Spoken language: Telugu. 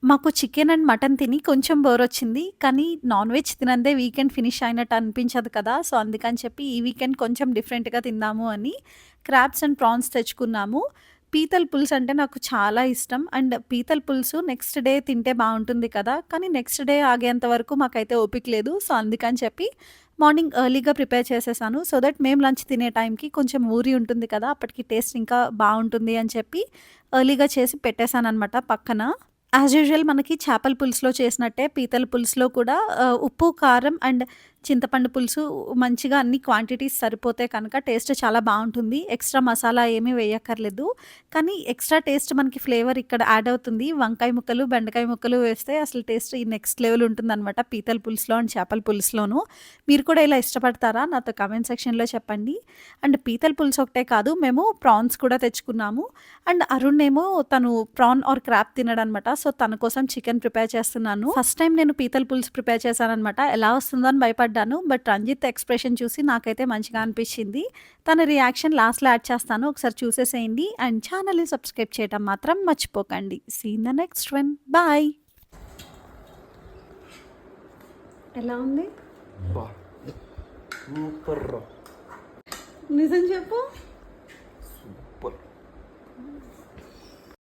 మాకు చికెన్ అండ్ మటన్ తిని కొంచెం బోరొచ్చింది. కానీ నాన్ వెజ్ తినందే వీకెండ్ ఫినిష్ అయినట్టు అనిపించదు కదా! సో, అందుకని చెప్పి ఈ వీకెండ్ కొంచెం డిఫరెంట్‌గా తిందాము అని క్రాబ్స్ అండ్ ప్రాన్స్ తెచ్చుకున్నాము. పీతల పులుసు అంటే నాకు చాలా ఇష్టం. అండ్ పీతల పులుసు నెక్స్ట్ డే తింటే బావుంటుంది కదా! కానీ నెక్స్ట్ డే ఆగేంత వరకు మాకైతే ఓపిక లేదు. సో, అందుకని చెప్పి మార్నింగ్ ఎర్లీగా ప్రిపేర్ చేసేసాను. సో దట్ మేము లంచ్ తినే టైంకి కొంచెం ఊరి ఉంటుంది కదా! అప్పటికి టేస్ట్ ఇంకా బావుంటుంది అని చెప్పి ఎర్లీగా చేసి పెట్టేసాననమాట పక్కన. యాజ్ యూజువల్ మనకి చేపల పులుసులో చేసినట్టే పీతల పులుసులో కూడా ఉప్పు, కారం అండ్ చింతపండు పులుసు మంచిగా అన్ని క్వాంటిటీస్ సరిపోతే కనుక టేస్ట్ చాలా బావుంటుంది. ఎక్స్‌ట్రా మసాలా ఏమీ వేయక్కర్లేదు. కానీ ఎక్స్‌ట్రా టేస్ట్ మనకి ఫ్లేవర్ ఇక్కడ యాడ్ అవుతుంది. వంకాయ ముక్కలు, బెండకాయ ముక్కలు వేస్తే అసలు టేస్ట్ ఈ నెక్స్ట్ లెవెల్ ఉంటుందనమాట పీతల పులుసులో అండ్ చేపల పులుసులోను. మీరు కూడా ఇలా ఇష్టపడతారా? నాతో కామెంట్ సెక్షన్‌లో చెప్పండి. అండ్ పీతల పులుసు ఒకటే కాదు మేము ప్రాన్స్ కూడా తెచ్చుకున్నాము. అండ్ అరుణ్ ఏమో తను ప్రాన్ ఆర్ క్రాబ్ తినడనమాట. సో, తన కోసం చికెన్ ప్రిపేర్ చేస్తున్నాను. ఫస్ట్ టైమ్ నేను పీతల పులుసు ప్రిపేర్ చేశాననమాట. ఎలా వస్తుందో అని భయపడ్డాను. బట్ రంజిత్ ఎక్స్‌ప్రెషన్ చూసి నాకైతే మంచిగా అనిపించింది. తన రియాక్షన్ లాస్ట్‌లో యాడ్ చేస్తాను. ఒకసారి చూసేసేయండి. అండ్ ఛానెల్‌ని సబ్స్క్రైబ్ చేయడం మాత్రం మర్చిపోకండి. See in the next one. Bye. ఎలా ఉంది? సూపర్. నిజం చెప్పు.